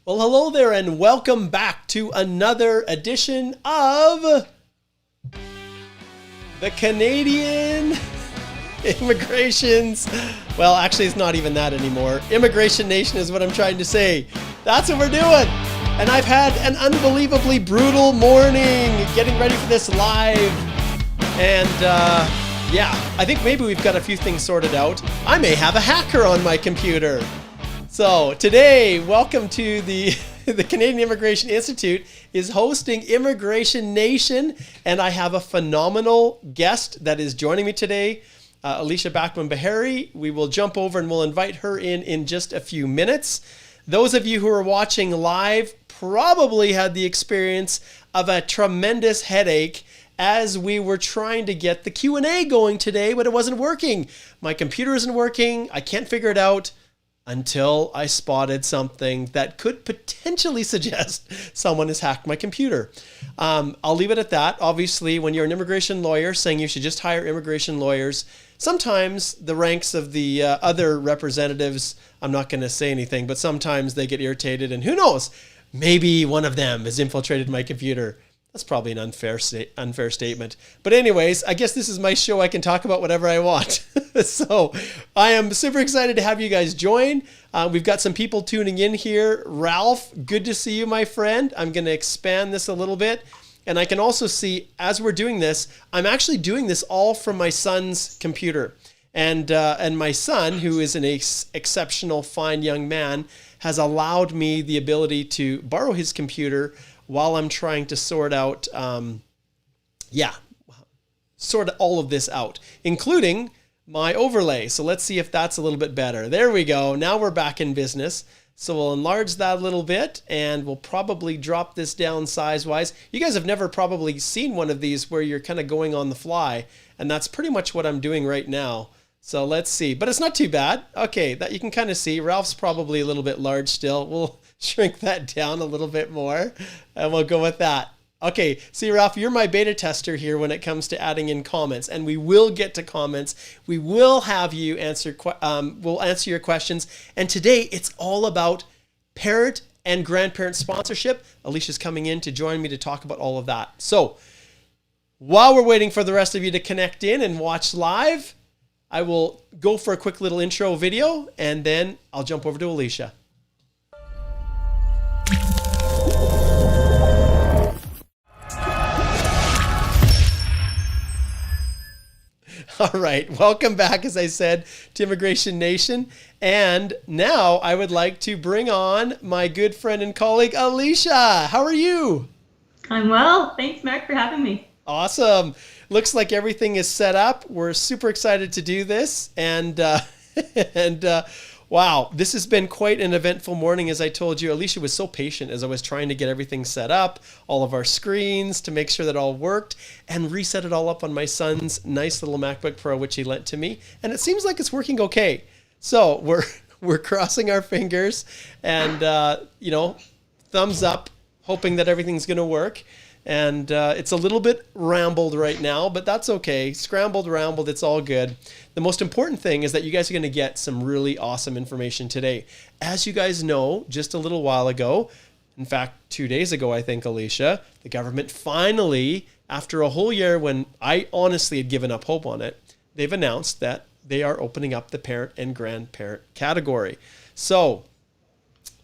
Well, hello there and welcome back to another edition of the Canadian Immigrations. Well, actually, it's not even that anymore. Immigration Nation is what I'm trying to say. That's what we're doing. And I've had an unbelievably brutal morning getting ready for this live. And yeah, I think maybe we've got a few things sorted out. I may have a hacker on my computer. So today, welcome to the Canadian Immigration Institute is hosting Immigration Nation, and I have a phenomenal guest that is joining me today, Alicia Backman-Beharry. We will jump over and we'll invite her in just a few minutes. Those of you who are watching live probably had the experience of a tremendous headache as we were trying to get the Q&A going today, but it wasn't working. My computer isn't working. I can't figure it out. Until I spotted something that could potentially suggest someone has hacked my computer. I'll leave it at that. Obviously, when you're an immigration lawyer saying you should just hire immigration lawyers, sometimes the ranks of the other representatives, I'm not going to say anything, but sometimes they get irritated and who knows, maybe one of them has infiltrated my computer. That's probably an unfair statement. But anyways, I guess this is my show. I can talk about whatever I want. So I am super excited to have you guys join. We've got some people tuning in here. Ralph, good to see you, my friend. I'm going to expand this a little bit. And I can also see, as we're doing this, I'm actually doing this all from my son's computer. And my son, who is an exceptional, fine young man, has allowed me the ability to borrow his computer while I'm trying to sort out, sort all of this out, including my overlay. So let's see if that's a little bit better. There we go. Now we're back in business. So we'll enlarge that a little bit and we'll probably drop this down size-wise. You guys have never probably seen one of these where you're kind of going on the fly, and that's pretty much what I'm doing right now. So let's see, but it's not too bad. Okay, that you can kind of see. Ralph's probably a little bit large still. We'll shrink that down a little bit more and we'll go with that. Okay, see Ralph, you're my beta tester here when it comes to adding in comments, and we will get to comments. We will have you answer, we'll answer your questions. And today it's all about parent and grandparent sponsorship. Alicia's coming in to join me to talk about all of that. So while we're waiting for the rest of you to connect in and watch live, I will go for a quick little intro video and then I'll jump over to Alicia. All right, welcome back, as I said, to Immigration Nation. And now I would like to bring on my good friend and colleague, Alicia. How are you? I'm well. Thanks, Mark, for having me. Awesome. Looks like everything is set up. We're super excited to do this. And wow, this has been quite an eventful morning. As I told you, Alicia was so patient as I was trying to get everything set up, all of our screens to make sure that all worked, and reset it all up on my son's nice little MacBook Pro, which he lent to me. And it seems like it's working okay. So we're crossing our fingers and, thumbs up, hoping that everything's going to work. And it's a little bit rambled right now, but that's okay. Scrambled, rambled, it's all good. The most important thing is that you guys are going to get some really awesome information today. As you guys know, just a little while ago, in fact, 2 days ago, I think, Alicia, the government finally, after a whole year when I honestly had given up hope on it, they've announced that they are opening up the parent and grandparent category. So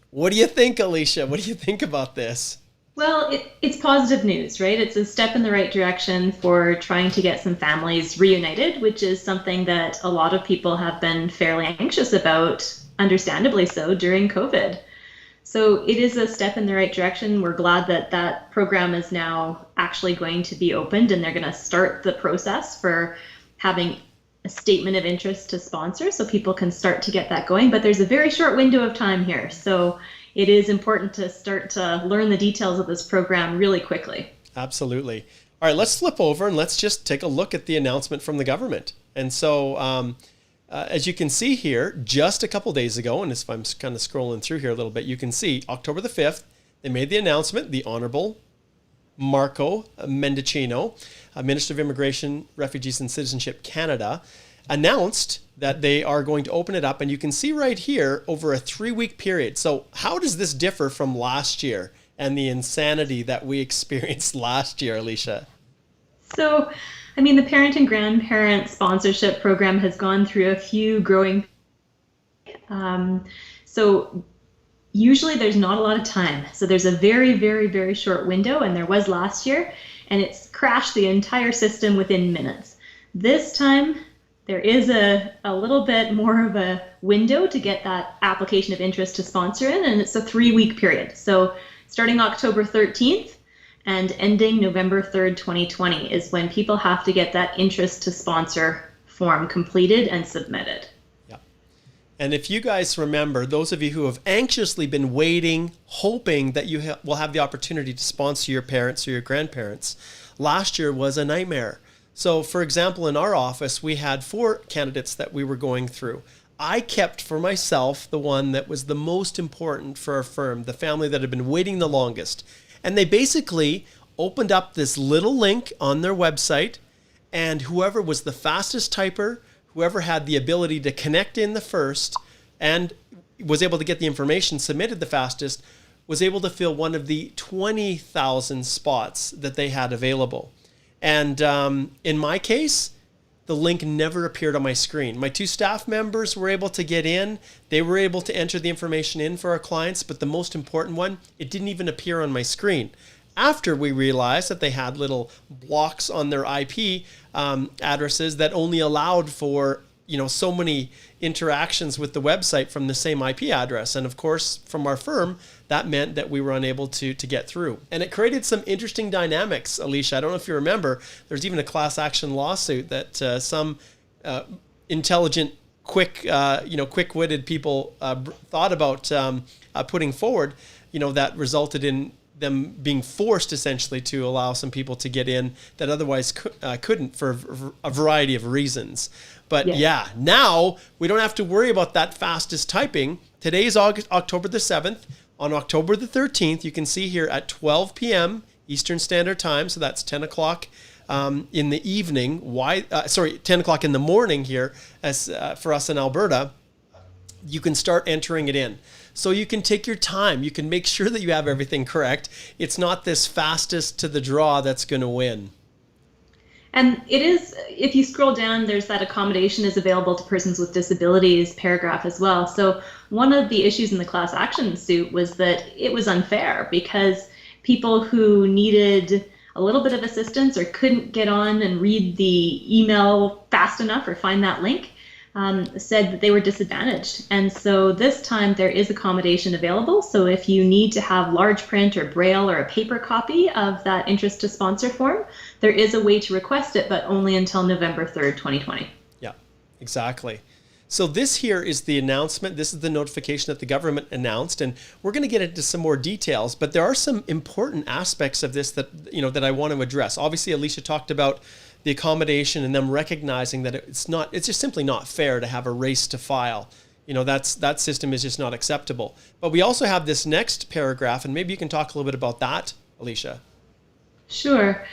what do you think, Alicia? What do you think about this? Well, it's positive news, right? It's a step in the right direction for trying to get some families reunited, which is something that a lot of people have been fairly anxious about, understandably so, during COVID. So it is a step in the right direction. We're glad that that program is now actually going to be opened, and they're going to start the process for having a statement of interest to sponsor so people can start to get that going. But there's a very short window of time here. So it is important to start to learn the details of this program really quickly. Absolutely. All right, let's flip over and let's just take a look at the announcement from the government. And so as you can see here, just a couple days ago, and if I'm kind of scrolling through here a little bit, you can see October the 5th, they made the announcement, the Honorable Marco Mendicino, Minister of Immigration, Refugees and Citizenship Canada, announced that they are going to open it up, and you can see right here over a 3-week period. So how does this differ from last year and the insanity that we experienced last year, Alicia? So, I mean, the parent and grandparent sponsorship program has gone through a few growing. So usually there's not a lot of time. So there's a very, very, very short window, and there was last year, and it's crashed the entire system within minutes. This time, there is a little bit more of a window to get that application of interest to sponsor in, and it's a 3-week period. So starting October 13th and ending November 3rd, 2020 is when people have to get that interest to sponsor form completed and submitted. Yeah. And if you guys remember, those of you who have anxiously been waiting, hoping that you will have the opportunity to sponsor your parents or your grandparents, last year was a nightmare. So, for example, in our office, we had 4 candidates that we were going through. I kept for myself the one that was the most important for our firm, the family that had been waiting the longest. And they basically opened up this little link on their website, and whoever was the fastest typer, whoever had the ability to connect in the first and was able to get the information submitted the fastest, was able to fill one of the 20,000 spots that they had available. And in my case, the link never appeared on my screen. My 2 staff members were able to get in. They were able to enter the information in for our clients, but the most important one, it didn't even appear on my screen. After we realized that they had little blocks on their IP addresses that only allowed for so many interactions with the website from the same IP address. And of course, from our firm, that meant that we were unable to get through. And it created some interesting dynamics, Alicia. I don't know if you remember, there's even a class action lawsuit that some intelligent, quick-witted people thought about putting forward, that resulted in them being forced essentially to allow some people to get in that otherwise couldn't for a variety of reasons. But yeah, now we don't have to worry about that fastest typing. Today is October the 7th. On October the 13th, you can see here at 12 p.m. Eastern Standard Time, so that's 10 o'clock in the evening. 10 o'clock in the morning here as for us in Alberta, you can start entering it in. So you can take your time. You can make sure that you have everything correct. It's not this fastest to the draw that's going to win. And it is, if you scroll down, there's that accommodation is available to persons with disabilities paragraph as well. So one of the issues in the class action suit was that it was unfair because people who needed a little bit of assistance or couldn't get on and read the email fast enough or find that link said that they were disadvantaged. And so this time there is accommodation available. So if you need to have large print or braille or a paper copy of that interest to sponsor form, there is a way to request it, but only until November 3rd, 2020. Yeah, exactly. So this here is the announcement. This is the notification that the government announced, and we're going to get into some more details, but there are some important aspects of this that, that I want to address. Obviously, Alicia talked about the accommodation and them recognizing that it's just simply not fair to have a race to file. That system is just not acceptable. But we also have this next paragraph, and maybe you can talk a little bit about that, Alicia. Sure.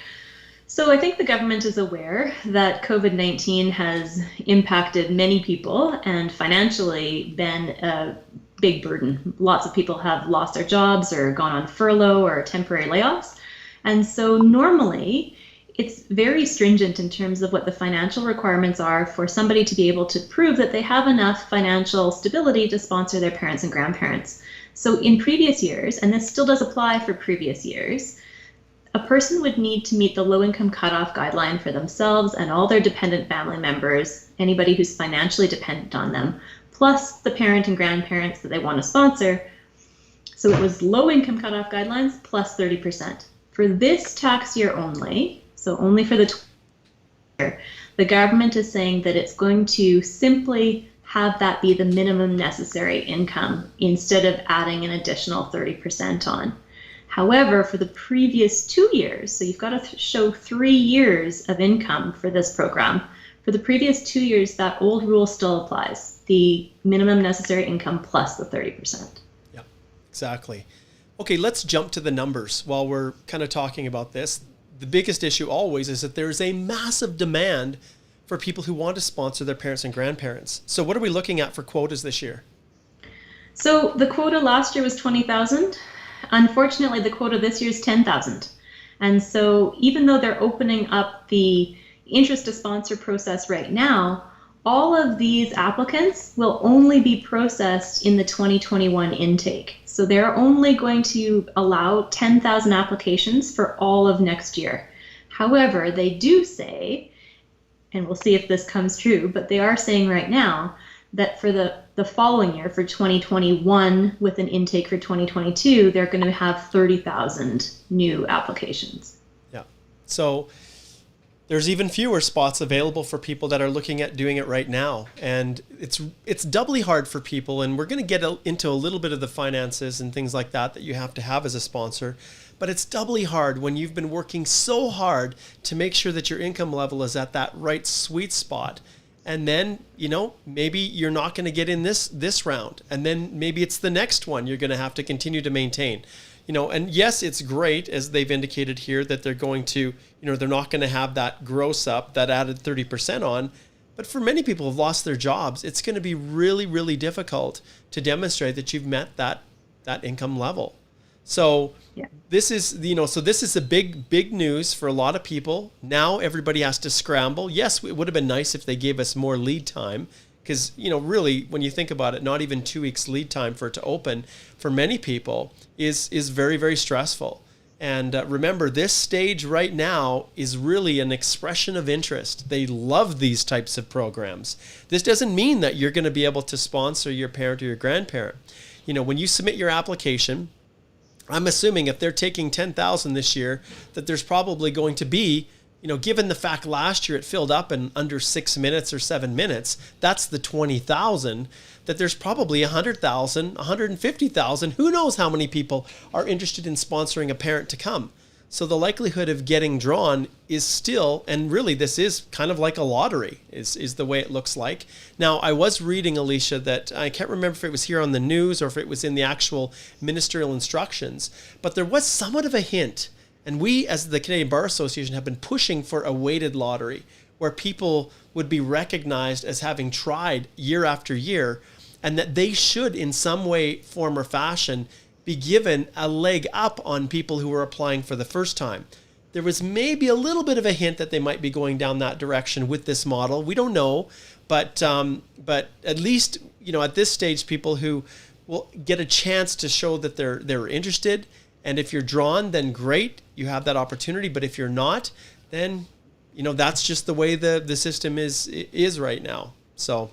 So I think the government is aware that COVID-19 has impacted many people and financially been a big burden. Lots of people have lost their jobs or gone on furlough or temporary layoffs. And so normally, it's very stringent in terms of what the financial requirements are for somebody to be able to prove that they have enough financial stability to sponsor their parents and grandparents. So in previous years, and this still does apply for previous years, a person would need to meet the low-income cutoff guideline for themselves and all their dependent family members, anybody who's financially dependent on them, plus the parent and grandparents that they want to sponsor. So it was low-income cutoff guidelines plus 30%. For this tax year only, so only for the year, the government is saying that it's going to simply have that be the minimum necessary income instead of adding an additional 30% on. However, for the previous 2 years, so you've got to show 3 years of income for this program. For the previous 2 years, that old rule still applies, the minimum necessary income plus the 30%. Yeah, exactly. Okay, let's jump to the numbers while we're kind of talking about this. The biggest issue always is that there's a massive demand for people who want to sponsor their parents and grandparents. So what are we looking at for quotas this year? So the quota last year was 20,000. Unfortunately, the quota this year is 10,000. And so even though they're opening up the interest to sponsor process right now, all of these applicants will only be processed in the 2021 intake. So they're only going to allow 10,000 applications for all of next year. However, they do say, and we'll see if this comes true, but they are saying right now that for the following year, for 2021, with an intake for 2022, they're going to have 30,000 new applications. Yeah. So there's even fewer spots available for people that are looking at doing it right now. And it's doubly hard for people. And we're going to get into a little bit of the finances and things like that you have to have as a sponsor. But it's doubly hard when you've been working so hard to make sure that your income level is at that right sweet spot. And then, maybe you're not going to get in this round. And then maybe it's the next one you're going to have to continue to maintain. And yes, it's great, as they've indicated here, that they're going to, they're not going to have that gross up, that added 30% on. But for many people who've lost their jobs, it's going to be really, really difficult to demonstrate that you've met that income level. So this is, this is the big news for a lot of people. Now everybody has to scramble. Yes, it would have been nice if they gave us more lead time, because, really, when you think about it, not even 2 weeks lead time for it to open for many people is very, very stressful. And remember, this stage right now is really an expression of interest. They love these types of programs. This doesn't mean that you're going to be able to sponsor your parent or your grandparent. When you submit your application, I'm assuming if they're taking 10,000 this year, that there's probably going to be, given the fact last year it filled up in under 6 minutes or 7 minutes, that's the 20,000, that there's probably 100,000, 150,000, who knows how many people are interested in sponsoring a parent to come. So the likelihood of getting drawn is still, and really this is kind of like a lottery, is the way it looks like. Now, I was reading, Alicia, that I can't remember if it was here on the news or if it was in the actual ministerial instructions, but there was somewhat of a hint. And we, as the Canadian Bar Association, have been pushing for a weighted lottery where people would be recognized as having tried year after year, and that they should, in some way, form, or fashion, be given a leg up on people who are applying for the first time. There was maybe a little bit of a hint that they might be going down that direction with this model. We don't know, but at least, at this stage, people who will get a chance to show that they're interested. And if you're drawn, then great, you have that opportunity. But if you're not, then, that's just the way the system is right now. So.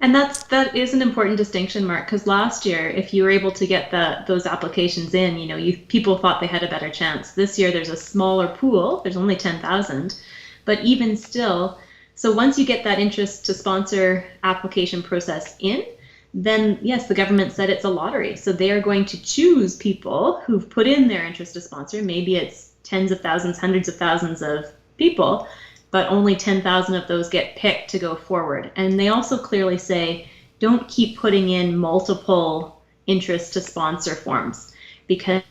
And that is an important distinction, Mark, because last year, if you were able to get those applications in, people thought they had a better chance. This year, there's a smaller pool. There's only 10,000. But even still, so once you get that interest to sponsor application process in, then yes, the government said it's a lottery. So they are going to choose people who've put in their interest to sponsor. Maybe it's tens of thousands, hundreds of thousands of people, but only 10,000 of those get picked to go forward. And they also clearly say, don't keep putting in multiple interest to sponsor forms, because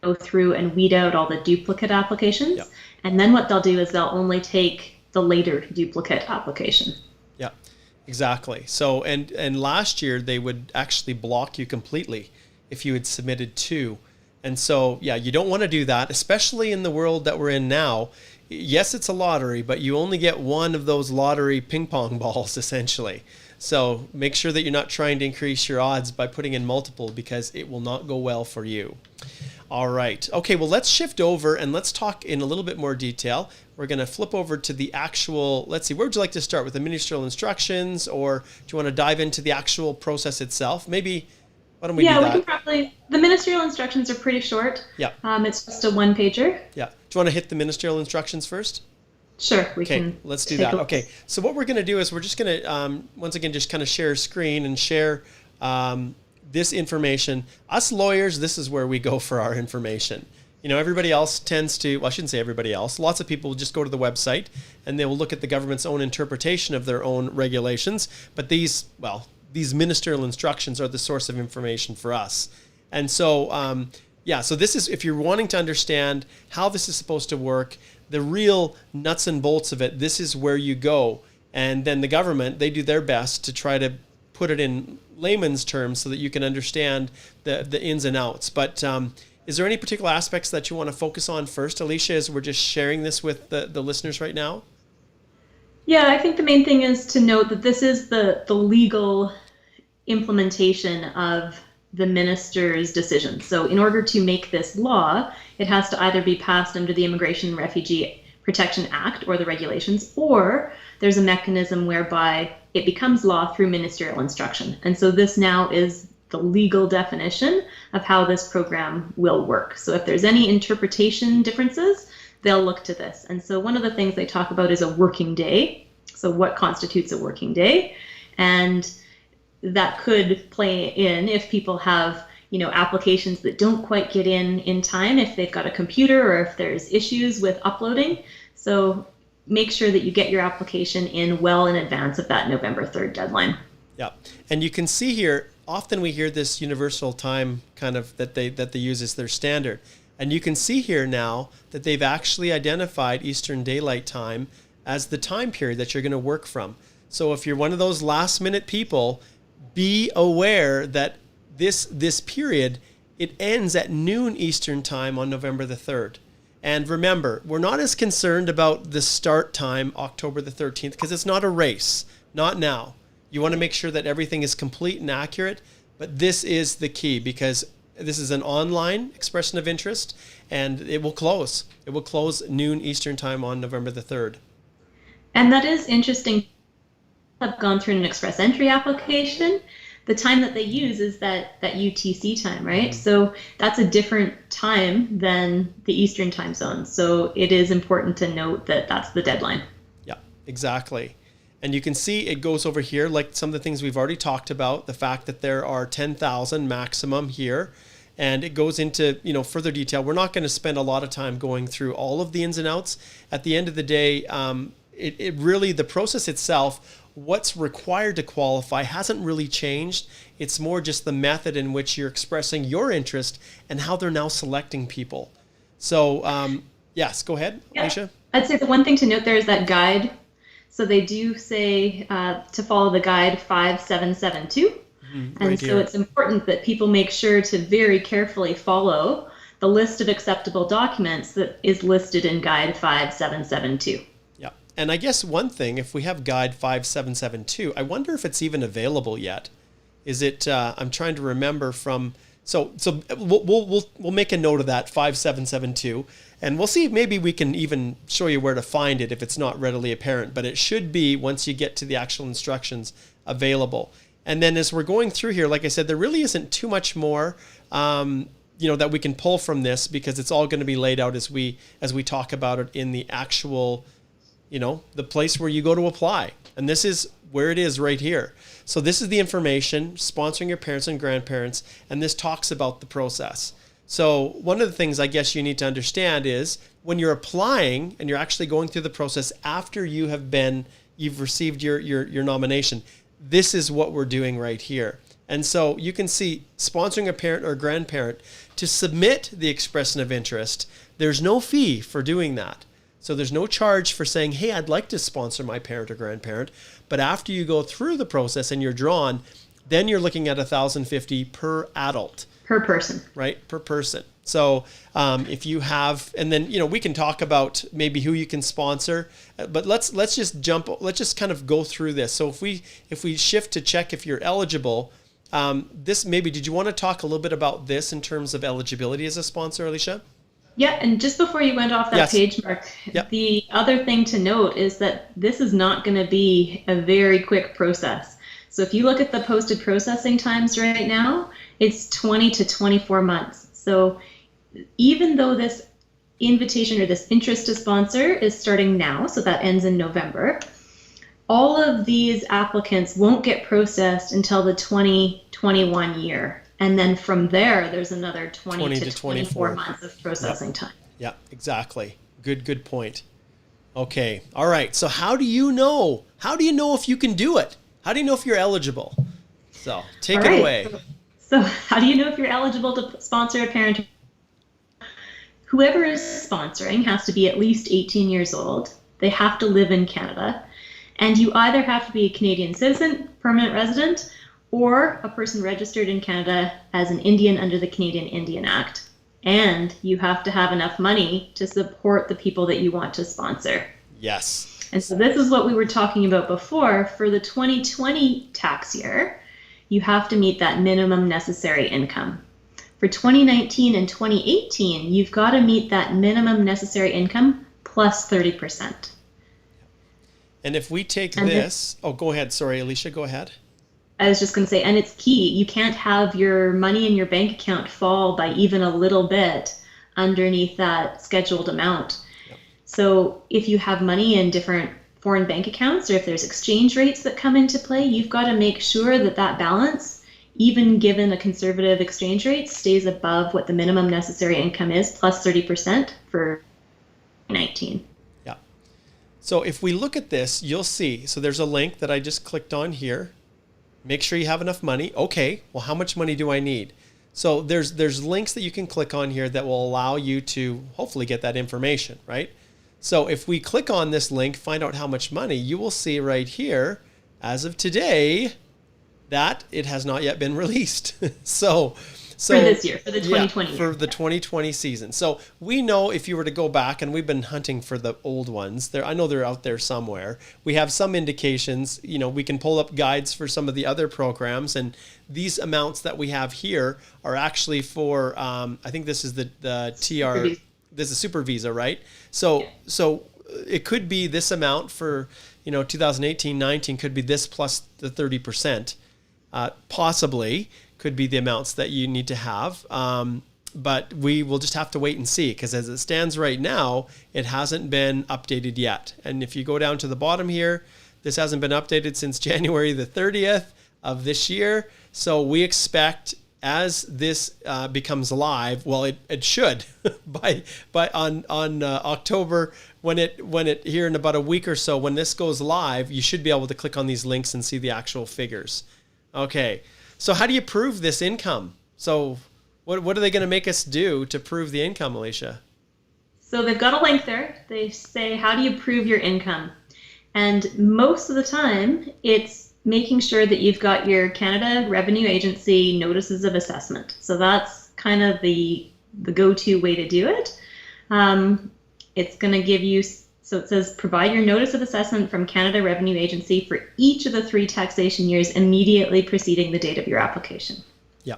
go through and weed out all the duplicate applications. Yep. And then what they'll do is they'll only take the later duplicate application. Yeah, exactly. So, and last year they would actually block you completely if you had submitted 2. And so, yeah, you don't want to do that, especially in the world that we're in now. Yes, it's a lottery, but you only get one of those lottery ping pong balls, essentially. So make sure that you're not trying to increase your odds by putting in multiple, because it will not go well for you. All right. Okay, well, let's shift over and let's talk in a little bit more detail. We're going to flip over to the actual, let's see, where would you like to start? With the ministerial instructions, or do you want to dive into the actual process itself? Maybe, why don't we do that? Yeah, we can probably, the ministerial instructions are pretty short. Yeah. It's just a one-pager. Yeah. Do you want to hit the ministerial instructions first? Sure, we okay, can. Let's do that. Okay, so what we're going to do is we're just going to, once again, just kind of share screen and share this information. Us lawyers, this is where we go for our information. Everybody else tends to, well, I shouldn't say everybody else. Lots of people will just go to the website and they will look at the government's own interpretation of their own regulations. But these ministerial instructions are the source of information for us. And so, Yeah, so this is, if you're wanting to understand how this is supposed to work, the real nuts and bolts of it, this is where you go. And then the government, they do their best to try to put it in layman's terms so that you can understand the ins and outs. But is there any particular aspects that you want to focus on first, Alicia, as we're just sharing this with the listeners right now? Yeah, I think the main thing is to note that this is the legal implementation of the minister's decision. So in order to make this law, it has to either be passed under the Immigration and Refugee Protection Act or the regulations, or there's a mechanism whereby it becomes law through ministerial instruction. And so this now is the legal definition of how this program will work. So if there's any interpretation differences, they'll look to this. And so one of the things they talk about is a working day. So what constitutes a working day? And that could play in if people have, applications that don't quite get in time, if they've got a computer or if there's issues with uploading. So make sure that you get your application in well in advance of that November 3rd deadline. Yeah. And you can see here, often we hear this universal time kind of that they use as their standard. And you can see here now that they've actually identified Eastern Daylight Time as the time period that you're going to work from. So if you're one of those last minute people, be aware that this period, it ends at noon Eastern Time on November the 3rd. And remember, we're not as concerned about the start time, October the 13th, because it's not a race, not now. You want to make sure that everything is complete and accurate, but this is the key because this is an online expression of interest and it will close. It will close noon Eastern Time on November the 3rd. And that is interesting. I've gone through an express entry application. The time that they use is that UTC time, right? So that's a different time than the Eastern time zone. So it is important to note that that's the deadline. Yeah, exactly. And you can see it goes over here, like some of the things we've already talked about, the fact that there are 10,000 maximum here, and it goes into, further detail. We're not going to spend a lot of time going through all of the ins and outs. At the end of the day, it really, the process itself, what's required to qualify hasn't really changed. It's more just the method in which you're expressing your interest and how they're now selecting people. So, yes, go ahead, Alicia. I'd say the one thing to note there is that guide. So they do say to follow the guide 5772. And so it's important that people make sure to very carefully follow the list of acceptable documents that is listed in guide 5772. Yeah. And I guess one thing, if we have guide 5772, I wonder if it's even available yet. Is it, I'm trying to remember from, so we'll make a note of that 5772. And we'll see if maybe we can even show you where to find it if it's not readily apparent. But it should be, once you get to the actual instructions, available. And then as we're going through here, like I said, there really isn't too much more that we can pull from this because it's all going to be laid out as we talk about it in the actual, the place where you go to apply. And this is where it is right here. So this is the information, sponsoring your parents and grandparents, and this talks about the process. So one of the things I guess you need to understand is when you're applying and you're actually going through the process after you've received your nomination, this is what we're doing right here. And so you can see sponsoring a parent or grandparent to submit the expression of interest. There's no fee for doing that. So there's no charge for saying, hey, I'd like to sponsor my parent or grandparent. But after you go through the process and you're drawn, then you're looking at $1,050 per adult. Per person. Right, per person. So if you have, and then, we can talk about maybe who you can sponsor, but let's just kind of go through this. So if we shift to check if you're eligible, did you want to talk a little bit about this in terms of eligibility as a sponsor, Alicia? Yeah, and just before you went off that page, Mark, The other thing to note is that this is not going to be a very quick process. So if you look at the posted processing times right now, it's 20 to 24 months. So even though this invitation or this interest to sponsor is starting now, so that ends in November, all of these applicants won't get processed until the 2021 year. And then from there, there's another 20 to 24 months of processing time. Yeah, exactly. Good point. Okay. All right. So how do you know? How do you know if you can do it? How do you know if you're eligible? So take it away. So how do you know if you're eligible to sponsor a parent whoever is sponsoring has to be at least 18 years old. They have to live in Canada. And you either have to be a Canadian citizen, permanent resident, or a person registered in Canada as an Indian under the Canadian Indian Act. And you have to have enough money to support the people that you want to sponsor. Yes. And so this is what we were talking about before. For the 2020 tax year, you have to meet that minimum necessary income. For 2019 and 2018, you've got to meet that minimum necessary income plus 30%. And if we take this, go ahead. Sorry, Alicia, go ahead. I was just going to say, and it's key, you can't have your money in your bank account fall by even a little bit underneath that scheduled amount. Yep. So if you have money in different foreign bank accounts, or if there's exchange rates that come into play, you've got to make sure that that balance, even given a conservative exchange rate, stays above what the minimum necessary income is, plus 30% for 2019. Yeah. So if we look at this, you'll see, so there's a link that I just clicked on here. Make sure you have enough money. Okay, well, how much money do I need? So there's links that you can click on here that will allow you to hopefully get that information, right? So if we click on this link, find out how much money, you will see right here, as of today, that it has not yet been released. So for this year, for the 2020 for the 2020 season. So we know if you were to go back, and we've been hunting for the old ones. I know they're out there somewhere. We have some indications. We can pull up guides for some of the other programs, and these amounts that we have here are actually for. I think this is the TR. This is Super Visa, right? So it could be this amount for 2018-19 could be this plus the 30%, possibly. Could be the amounts that you need to have. But we will just have to wait and see, because as it stands right now, it hasn't been updated yet. And if you go down to the bottom here, this hasn't been updated since January the 30th of this year. So we expect as this becomes live, well, it should by on October, when it here in about a week or so, when this goes live, you should be able to click on these links and see the actual figures. Okay. So how do you prove this income? So what are they going to make us do to prove the income, Alicia? So they've got a link there. They say, how do you prove your income? And most of the time, it's making sure that you've got your Canada Revenue Agency notices of assessment. So that's kind of the go-to way to do it. It's going to give you, so it says, provide your notice of assessment from Canada Revenue Agency for each of the 3 taxation years immediately preceding the date of your application. Yeah.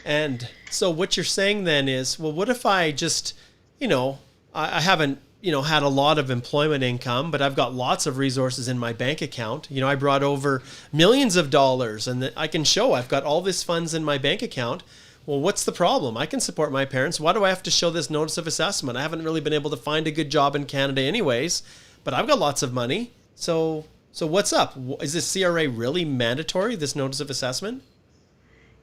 And so what you're saying then is, well, what if I just, I haven't, had a lot of employment income, but I've got lots of resources in my bank account. I brought over millions of dollars, and I can show I've got all these funds in my bank account. Well, what's the problem? I can support my parents. Why do I have to show this notice of assessment? I haven't really been able to find a good job in Canada anyways, but I've got lots of money. So what's up? Is this CRA really mandatory, this notice of assessment?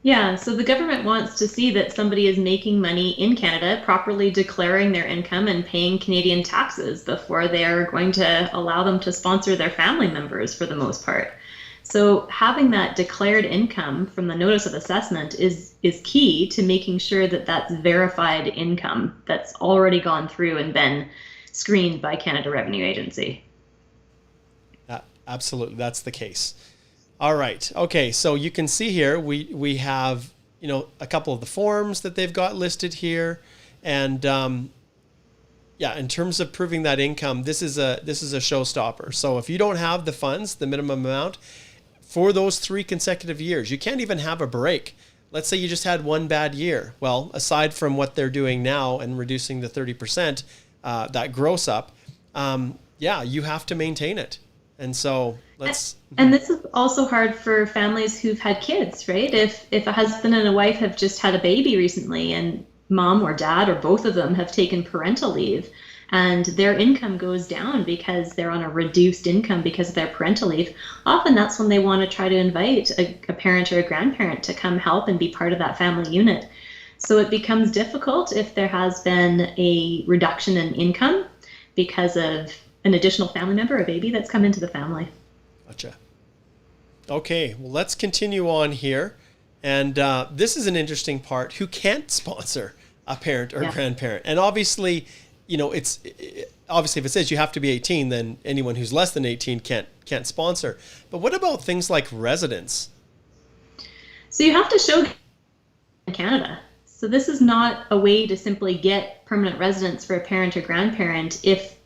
Yeah, so the government wants to see that somebody is making money in Canada, properly declaring their income and paying Canadian taxes before they're going to allow them to sponsor their family members for the most part. So having that declared income from the notice of assessment is key to making sure that that's verified income that's already gone through and been screened by Canada Revenue Agency. Absolutely, that's the case. All right. Okay, so you can see here we have a couple of the forms that they've got listed here, and in terms of proving that income, this is a showstopper. So if you don't have the funds, the minimum amount for those 3 consecutive years, you can't even have a break. Let's say you just had one bad year. Well, aside from what they're doing now and reducing the 30%, that gross up, you have to maintain it. And so And this is also hard for families who've had kids, right? If a husband and a wife have just had a baby recently, and mom or dad or both of them have taken parental leave, and their income goes down because they're on a reduced income because of their parental leave, often that's when they want to try to invite a parent or a grandparent to come help and be part of that family unit. So it becomes difficult if there has been a reduction in income because of an additional family member, a baby that's come into the family. Gotcha. Okay, well, let's continue on here. And this is an interesting part. Who can't sponsor? a parent or Yeah. grandparent. And obviously, it's obviously if it says you have to be 18, then anyone who's less than 18 can't sponsor. But what about things like residence? So you have to show in Canada. So this is not a way to simply get permanent residence for a parent or grandparent if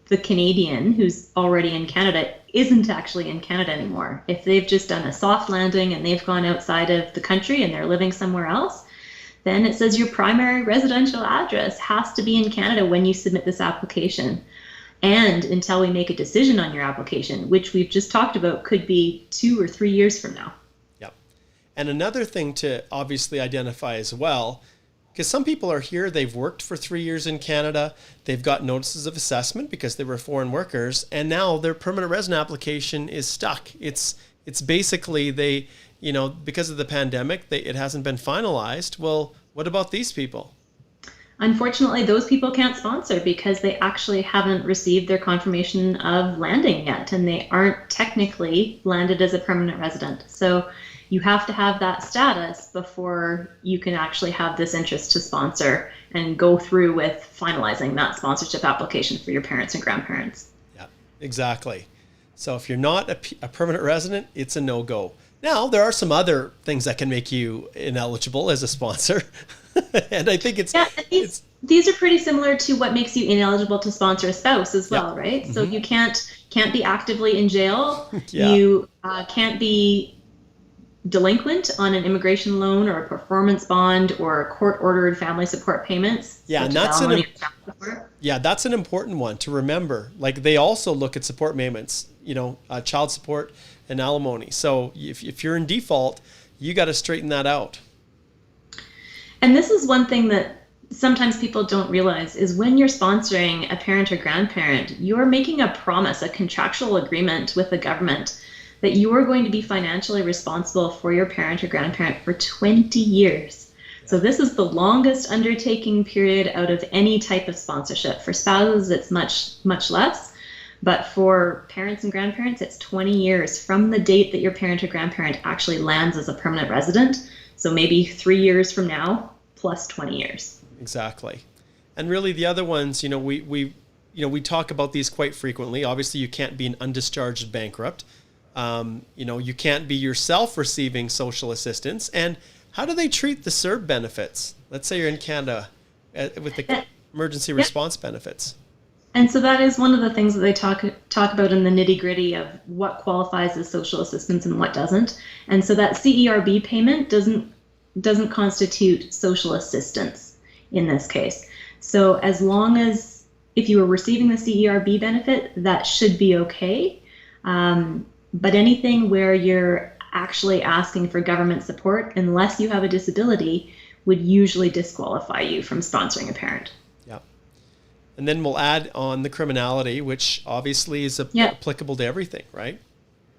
the Canadian who's already in Canada isn't actually in Canada anymore. If they've just done a soft landing and they've gone outside of the country and they're living somewhere else, then it says your primary residential address has to be in Canada when you submit this application. And until we make a decision on your application, which we've just talked about could be 2 or 3 years from now. Yep. And another thing to obviously identify as well, because some people are here, they've worked for 3 years in Canada, they've got notices of assessment because they were foreign workers, and now their permanent resident application is stuck. It's basically because of the pandemic, it hasn't been finalized. Well, what about these people? Unfortunately, those people can't sponsor because they actually haven't received their confirmation of landing yet, and they aren't technically landed as a permanent resident. So you have to have that status before you can actually have this interest to sponsor and go through with finalizing that sponsorship application for your parents and grandparents. Yeah, exactly. So if you're not a permanent resident, it's a no-go. Now, there are some other things that can make you ineligible as a sponsor. And I think these are pretty similar to what makes you ineligible to sponsor a spouse as well, yeah. right? Mm-hmm. So you can't be actively in jail. Yeah. You can't be delinquent on an immigration loan or a performance bond or court-ordered family support payments. Yeah, and that's an important one to remember. Like, they also look at support payments, child support and alimony. So if you're in default, you got to straighten that out. And this is one thing that sometimes people don't realize is when you're sponsoring a parent or grandparent, you're making a promise, a contractual agreement with the government that you are going to be financially responsible for your parent or grandparent for 20 years. So this is the longest undertaking period out of any type of sponsorship. For spouses, it's much, much less. But for parents and grandparents, it's 20 years from the date that your parent or grandparent actually lands as a permanent resident. So maybe 3 years from now, plus 20 years. Exactly. And really the other ones, we talk about these quite frequently. Obviously, you can't be an undischarged bankrupt. You can't be yourself receiving social assistance. And how do they treat the CERB benefits? Let's say you're in Canada with the emergency response benefits. And so that is one of the things that they talk about in the nitty-gritty of what qualifies as social assistance and what doesn't. And so that CERB payment doesn't constitute social assistance in this case. So as long as if you are receiving the CERB benefit, that should be okay. But anything where you're actually asking for government support, unless you have a disability, would usually disqualify you from sponsoring a parent. Yeah. And then we'll add on the criminality, which obviously is applicable to everything, right?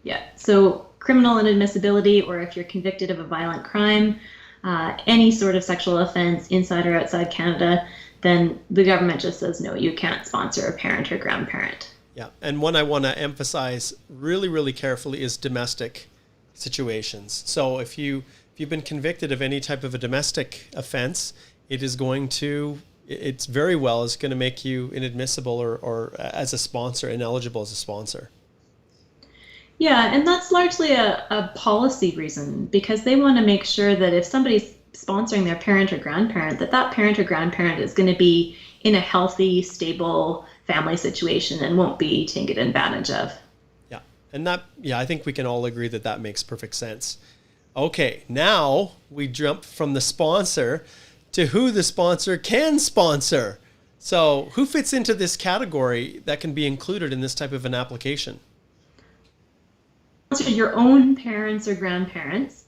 Yeah. So criminal inadmissibility, or if you're convicted of a violent crime, any sort of sexual offense inside or outside Canada, then the government just says, no, you can't sponsor a parent or grandparent. Yeah. And one I want to emphasize really, really carefully is domestic situations. So if you've been convicted of any type of a domestic offense, it's very well is going to make you inadmissible or as a sponsor, ineligible as a sponsor. Yeah, and that's largely a policy reason, because they want to make sure that if somebody's sponsoring their parent or grandparent, that parent or grandparent is going to be in a healthy, stable family situation and won't be taken advantage of. Yeah, and I think we can all agree that makes perfect sense. Okay, now we jump from the sponsor to who the sponsor can sponsor. So who fits into this category that can be included in this type of an application? Your own parents or grandparents,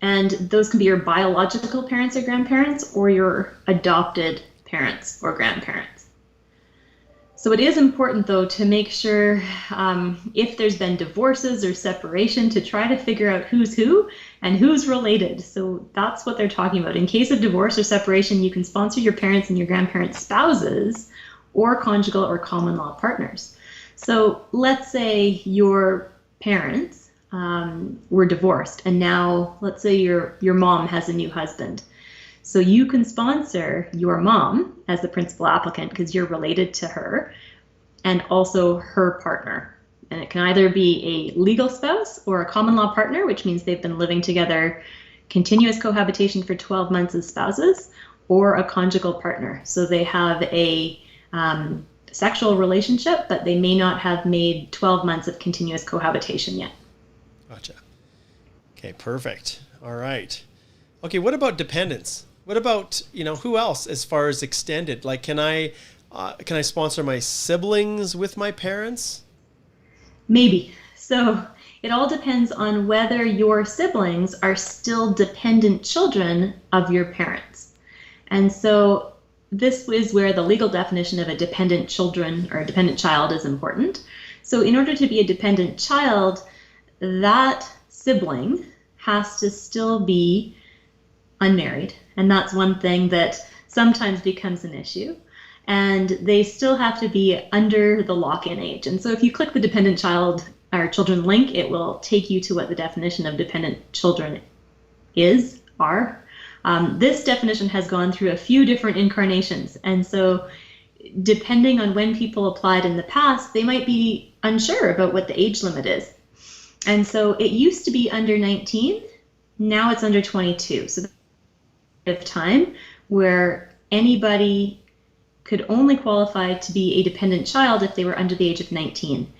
and those can be your biological parents or grandparents or your adopted parents or grandparents. So it is important, though, to make sure if there's been divorces or separation, to try to figure out who's who and who's related. So that's what they're talking about. In case of divorce or separation, you can sponsor your parents and your grandparents' spouses or conjugal or common law partners. So let's say your parents were divorced, and now let's say your mom has a new husband. So you can sponsor your mom as the principal applicant because you're related to her, and also her partner. And it can either be a legal spouse or a common law partner, which means they've been living together, continuous cohabitation for 12 months as spouses, or a conjugal partner. So they have a sexual relationship, but they may not have made 12 months of continuous cohabitation yet. Gotcha. Okay, perfect. All right. Okay, what about dependents? What about, who else as far as extended? Like, can I sponsor my siblings with my parents? Maybe. So it all depends on whether your siblings are still dependent children of your parents. And so this is where the legal definition of a dependent children or a dependent child is important. So in order to be a dependent child, that sibling has to still be unmarried. And that's one thing that sometimes becomes an issue. And they still have to be under the lock-in age. And so if you click the dependent child or children link, it will take you to what the definition of dependent children are. This definition has gone through a few different incarnations. And so depending on when people applied in the past, they might be unsure about what the age limit is. And so it used to be under 19, now it's under 22. So of time where anybody could only qualify to be a dependent child if they were under the age of 19.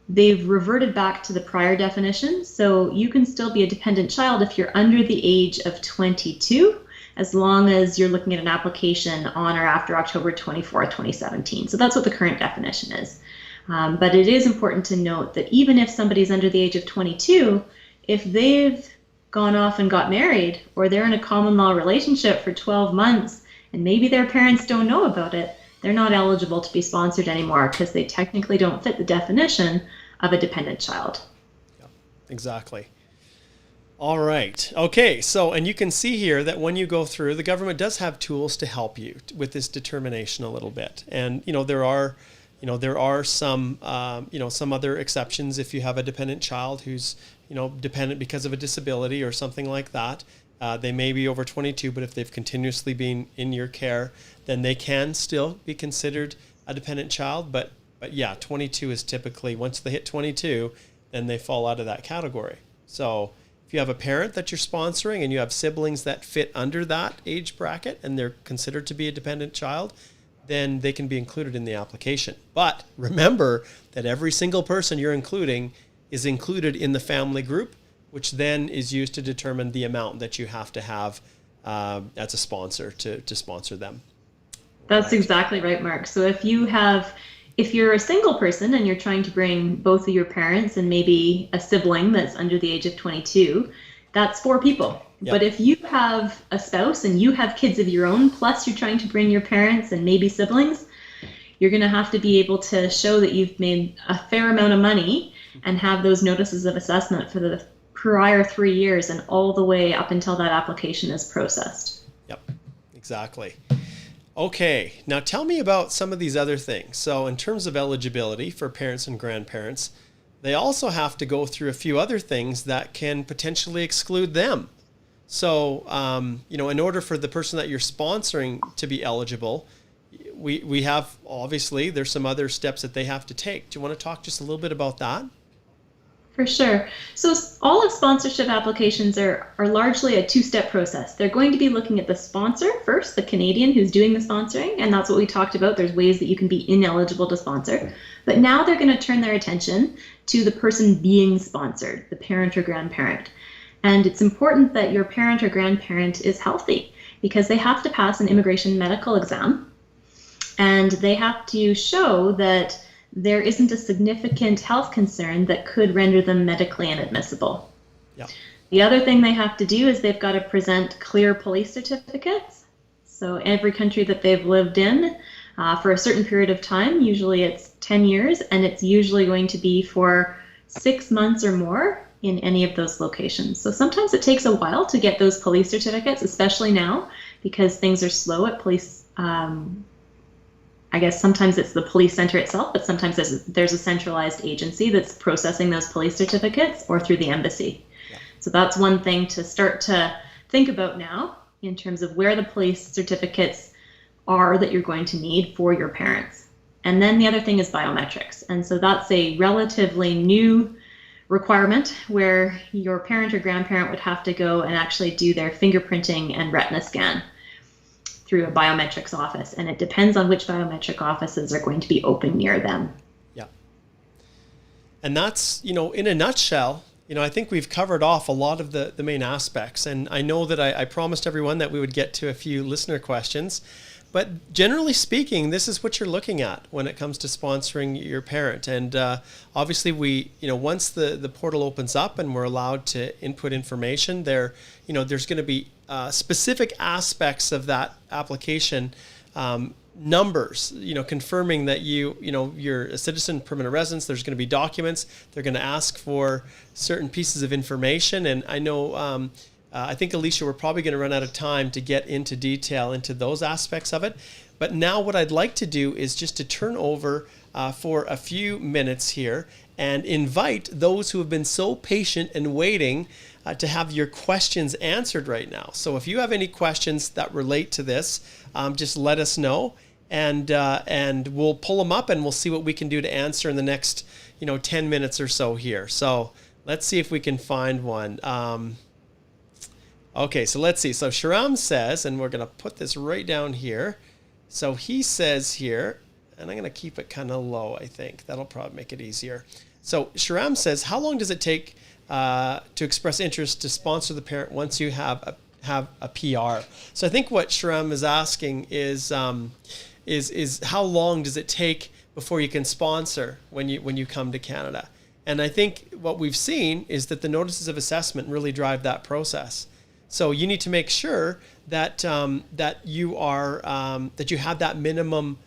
They've reverted back to the prior definition, so you can still be a dependent child if you're under the age of 22, as long as you're looking at an application on or after October 24th, 2017. So that's what the current definition is. But it is important to note that even if somebody's under the age of 22, if they've gone off and got married, or they're in a common law relationship for 12 months, and maybe their parents don't know about it, they're not eligible to be sponsored anymore because they technically don't fit the definition of a dependent child. Yeah, exactly. All right. Okay. So, and you can see here that when you go through, the government does have tools to help you with this determination a little bit. And, there are some, some other exceptions if you have a dependent child who's, dependent because of a disability or something like that. They may be over 22, but if they've continuously been in your care, then they can still be considered a dependent child. But yeah, 22 is typically, once they hit 22, then they fall out of that category. So if you have a parent that you're sponsoring and you have siblings that fit under that age bracket and they're considered to be a dependent child, then they can be included in the application. But remember that every single person you're including is included in the family group, which then is used to determine the amount that you have to have as a sponsor to sponsor them. That's exactly right, Mark. So if you're a single person and you're trying to bring both of your parents and maybe a sibling that's under the age of 22, that's 4 people. Yep. But if you have a spouse and you have kids of your own, plus you're trying to bring your parents and maybe siblings, you're going to have to be able to show that you've made a fair amount of money and have those notices of assessment for the prior 3 years and all the way up until that application is processed. Yep, exactly. Okay, now tell me about some of these other things. So in terms of eligibility for parents and grandparents, they also have to go through a few other things that can potentially exclude them. So, in order for the person that you're sponsoring to be eligible, we have, obviously, there's some other steps that they have to take. Do you want to talk just a little bit about that? For sure. So all of sponsorship applications are largely a 2-step process. They're going to be looking at the sponsor first, the Canadian who's doing the sponsoring, and that's what we talked about. There's ways that you can be ineligible to sponsor. But now they're going to turn their attention to the person being sponsored, the parent or grandparent. And it's important that your parent or grandparent is healthy because they have to pass an immigration medical exam, and they have to show that there isn't a significant health concern that could render them medically inadmissible. Yeah. The other thing they have to do is they've got to present clear police certificates. So every country that they've lived in for a certain period of time, usually it's 10 years, and it's usually going to be for 6 months or more in any of those locations. So sometimes it takes a while to get those police certificates, especially now because things are slow at police. I guess sometimes it's the police center itself, but sometimes there's a centralized agency that's processing those police certificates or through the embassy. Yeah. So that's one thing to start to think about now. in terms of where the police certificates are that you're going to need for your parents. And then the other thing is biometrics. And so that's a relatively new requirement where your parent or grandparent would have to go and actually do their fingerprinting and retina scan through a biometrics office. And it depends on which biometric offices are going to be open near them. Yeah. And that's, in a nutshell, I think we've covered off a lot of the main aspects. And I know that I promised everyone that we would get to a few listener questions. But generally speaking, this is what you're looking at when it comes to sponsoring your parent. And obviously once the portal opens up and we're allowed to input information there, there's going to be specific aspects of that application, numbers, confirming that you're a citizen, permanent residence. There's going to be documents. They're going to ask for certain pieces of information. And I know, I think, Alicia, we're probably going to run out of time to get into detail into those aspects of it. But now what I'd like to do is just to turn over for a few minutes here and invite those who have been so patient and waiting to have your questions answered right now. So if you have any questions that relate to this, just let us know, and we'll pull them up and we'll see what we can do to answer in the next 10 minutes or so here. So let's see if we can find one. Okay, so let's see. So Sharam says, and we're going to put this right down here. So he says here, and I'm going to keep it kind of low, I think. That'll probably make it easier. So Sharam says, how long does it take to express interest to sponsor the parent once you have a PR? So I think what Sharam is asking is how long does it take before you can sponsor when you come to Canada? And I think what we've seen is that the notices of assessment really drive that process. So you need to make sure that that you have that minimum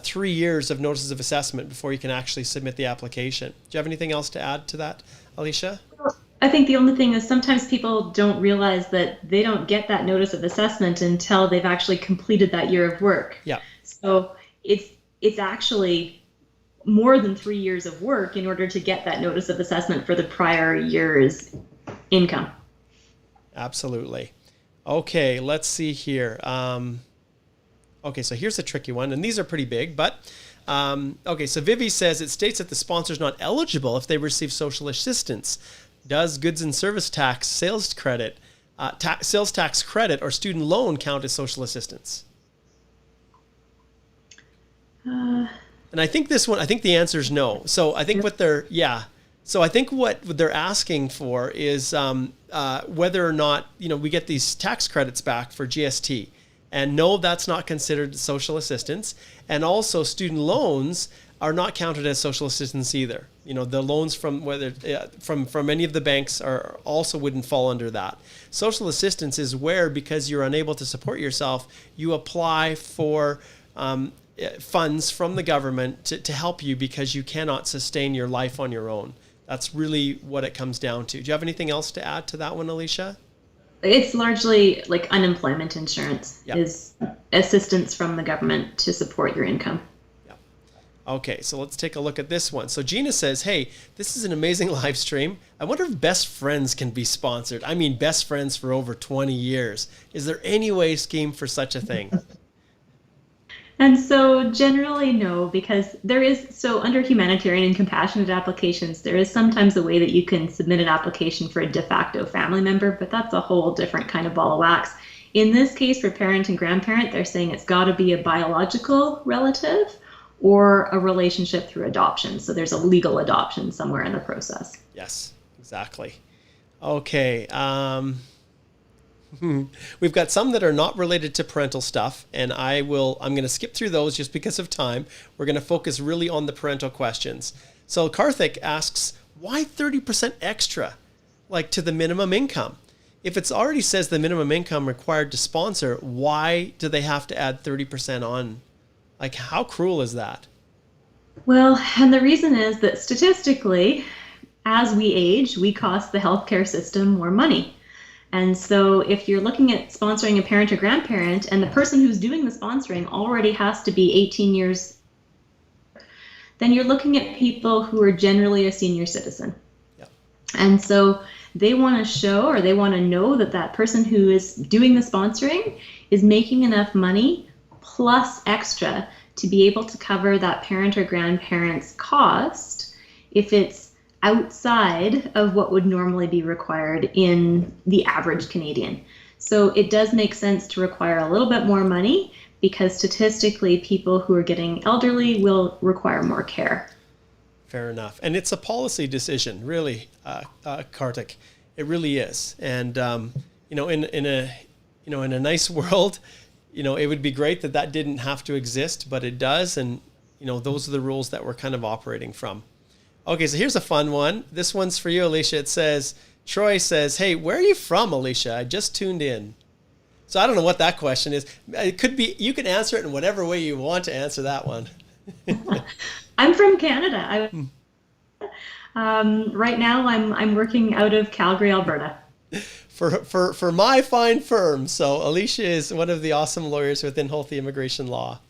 3 years of notices of assessment before you can actually submit the application. Do you have anything else to add to that, Alicia? I think the only thing is sometimes people don't realize that they don't get that notice of assessment until they've actually completed that year of work. Yeah. So it's actually more than 3 years of work in order to get that notice of assessment for the prior year's income. Absolutely. Okay, let's see here. Okay, so here's a tricky one, and these are pretty big, but okay, so Vivi says it states that the sponsor is not eligible if they receive social assistance. Does goods and service tax, sales credit, sales tax credit, or student loan count as social assistance? And I think the answer is no. So I think So I think what they're asking for is whether or not we get these tax credits back for GST, and no, that's not considered social assistance. And also, student loans are not counted as social assistance either. The loans from any of the banks also wouldn't fall under that. Social assistance is where, because you're unable to support yourself, you apply for funds from the government to help you because you cannot sustain your life on your own. That's really what it comes down to. Do you have anything else to add to that one, Alicia? It's largely like unemployment insurance. Yep. Is assistance from the government to support your income. Yep. Okay, so let's take a look at this one. So Gina says, hey, this is an amazing live stream. I wonder if best friends can be sponsored. I mean, best friends for over 20 years. Is there any way scheme for such a thing? And so generally no, because under humanitarian and compassionate applications, there is sometimes a way that you can submit an application for a de facto family member, but that's a whole different kind of ball of wax. In this case, for parent and grandparent, they're saying it's got to be a biological relative or a relationship through adoption. So there's a legal adoption somewhere in the process. Yes, exactly. Okay. We've got some that are not related to parental stuff, and I'm going to skip through those just because of time. We're going to focus really on the parental questions. So Karthik asks, why 30% extra, like to the minimum income? If it's already says the minimum income required to sponsor, why do they have to add 30% on? Like, how cruel is that? Well, and the reason is that statistically, as we age, we cost the healthcare system more money. And so if you're looking at sponsoring a parent or grandparent and the person who's doing the sponsoring already has to be 18 years, then you're looking at people who are generally a senior citizen. Yep. And so They want to show, or they want to know, that that person who is doing the sponsoring is making enough money plus extra to be able to cover that parent or grandparent's cost if it's outside of what would normally be required in the average Canadian. So it does make sense to require a little bit more money, because statistically people who are getting elderly will require more care. Fair enough. And it's a policy decision, really, Kartik. It really is. And, in a nice world, it would be great that didn't have to exist, but it does. And, those are the rules that we're kind of operating from. Okay, so here's a fun one. This one's for you, Alicia. It says, Troy says, hey, where are you from, Alicia? I just tuned in. So I don't know what that question is. It could be, you can answer it in whatever way you want to answer that one. I'm from Canada. Right now I'm working out of Calgary, Alberta. For my fine firm. So Alicia is one of the awesome lawyers within Holthe Immigration Law.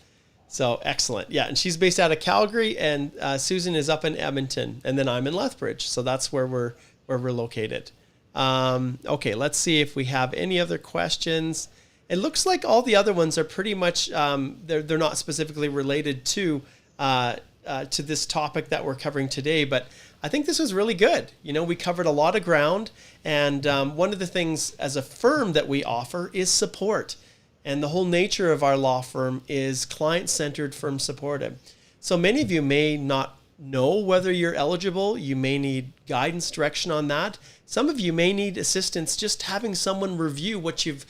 So excellent. Yeah, and she's based out of Calgary, and Susan is up in Edmonton, and then I'm in Lethbridge. So that's where we're located. Okay, let's see if we have any other questions. It looks like all the other ones are pretty much, they're not specifically related to this topic that we're covering today, but I think this was really good. We covered a lot of ground, and one of the things as a firm that we offer is support. And the whole nature of our law firm is client-centered, firm supported. So many of you may not know whether you're eligible. You may need guidance, direction on that. Some of you may need assistance just having someone review what you've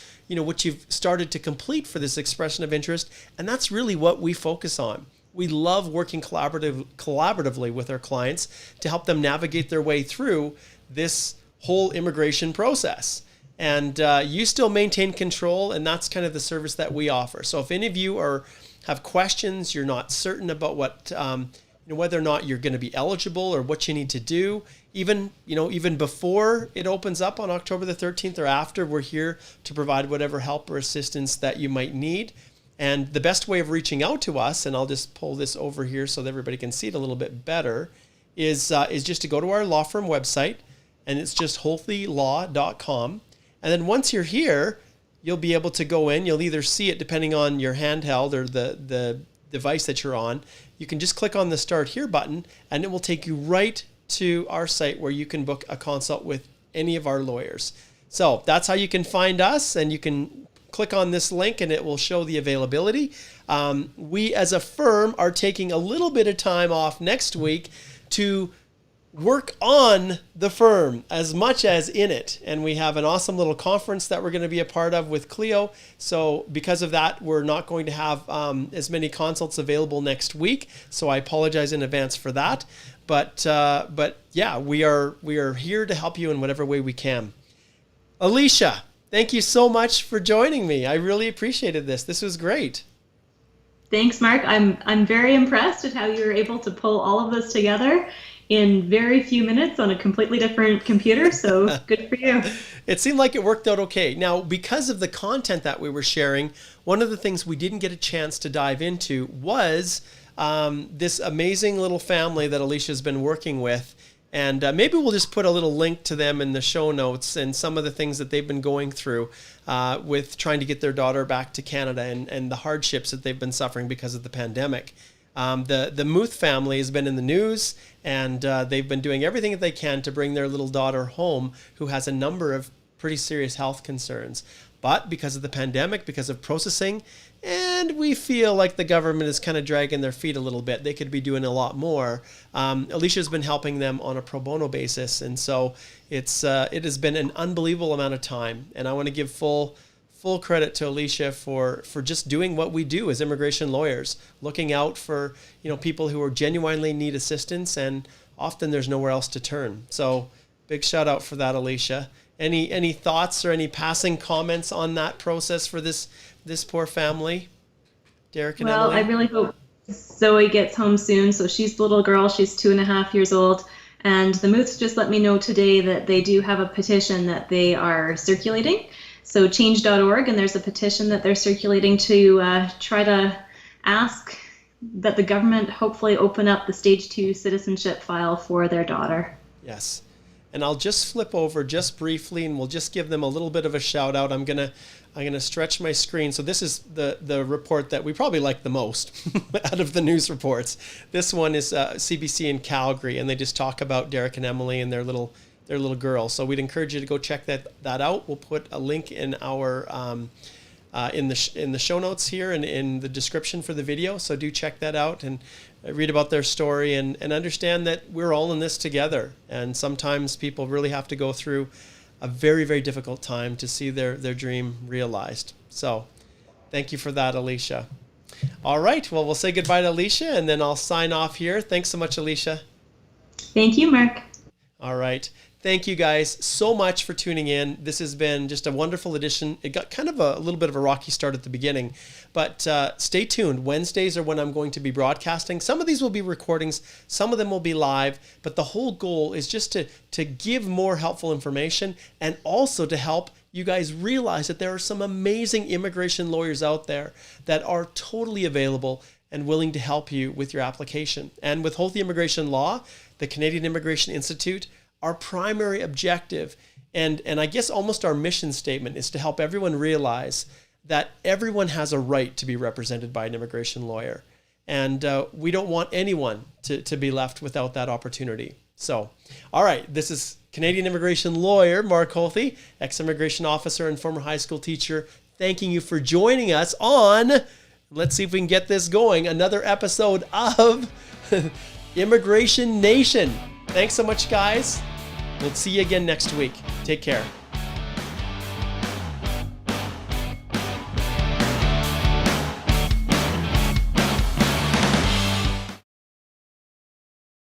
started to complete for this expression of interest. And that's really what we focus on. We love working collaboratively with our clients to help them navigate their way through this whole immigration process. And you still maintain control, and that's kind of the service that we offer. So if any of you have questions, you're not certain about what whether or not you're going to be eligible or what you need to do, even before it opens up on October the 13th or after, we're here to provide whatever help or assistance that you might need. And the best way of reaching out to us, and I'll just pull this over here so that everybody can see it a little bit better, is just to go to our law firm website, and it's just holthelaw.com. And then once you're here, you'll be able to go in. You'll either see it depending on your handheld or the device that you're on. You can just click on the Start Here button, and it will take you right to our site where you can book a consult with any of our lawyers. So that's how you can find us, and you can click on this link and it will show the availability. We as a firm are taking a little bit of time off next week to work on the firm as much as in it. And we have an awesome little conference that we're going to be a part of with Clio. So because of that, we're not going to have as many consults available next week. So I apologize in advance for that. But yeah, we are here to help you in whatever way we can. Alicia, thank you so much for joining me. I really appreciated this. This was great. Thanks, Mark. I'm very impressed at how you were able to pull all of this together in very few minutes on a completely different computer, so good for you. It seemed like it worked out okay. Now, because of the content that we were sharing, one of the things we didn't get a chance to dive into was this amazing little family that Alicia's been working with. And maybe we'll just put a little link to them in the show notes and some of the things that they've been going through with trying to get their daughter back to Canada and the hardships that they've been suffering because of the pandemic. The Muth family has been in the news, and they've been doing everything that they can to bring their little daughter home, who has a number of pretty serious health concerns. But because of the pandemic, because of processing, and we feel like the government is kind of dragging their feet a little bit. They could be doing a lot more. Alicia's been helping them on a pro bono basis, and so it has been an unbelievable amount of time. And I want to give full credit to Alicia for just doing what we do as immigration lawyers, looking out for people who are genuinely need assistance, and often there's nowhere else to turn. So big shout out for that, Alicia. Any thoughts or any passing comments on that process for this poor family, Derek and Emily? Well, I really hope Zoe gets home soon. So she's the little girl. She's 2.5 years old. And the Muths just let me know today that they do have a petition that they are circulating. So change.org, and there's a petition that they're circulating to try to ask that the government hopefully open up the stage 2 citizenship file for their daughter. Yes. And I'll just flip over just briefly, and we'll just give them a little bit of a shout out. I'm gonna stretch my screen. So this is the report that we probably like the most out of the news reports. This one is CBC in Calgary, and they just talk about Derek and Emily and their little girl. So we'd encourage you to go check that out. We'll put a link in our in the show notes here and in the description for the video. So do check that out and read about their story and understand that we're all in this together. And sometimes people really have to go through a very, very difficult time to see their dream realized. So thank you for that, Alicia. All right. Well, we'll say goodbye to Alicia, and then I'll sign off here. Thanks so much, Alicia. Thank you, Mark. All right. Thank you guys so much for tuning in. This has been just a wonderful edition. It got kind of a little bit of a rocky start at the beginning, but stay tuned. Wednesdays are when I'm going to be broadcasting. Some of these will be recordings, some of them will be live, but the whole goal is just to give more helpful information and also to help you guys realize that there are some amazing immigration lawyers out there that are totally available and willing to help you with your application. And with Holthe Immigration Law, the Canadian Immigration Institute, our primary objective, and I guess almost our mission statement, is to help everyone realize that everyone has a right to be represented by an immigration lawyer. And we don't want anyone to be left without that opportunity. So, all right, this is Canadian immigration lawyer Mark Holthe, ex-immigration officer and former high school teacher, thanking you for joining us on, let's see if we can get this going, another episode of Immigration Nation. Thanks so much, guys. We'll see you again next week. Take care.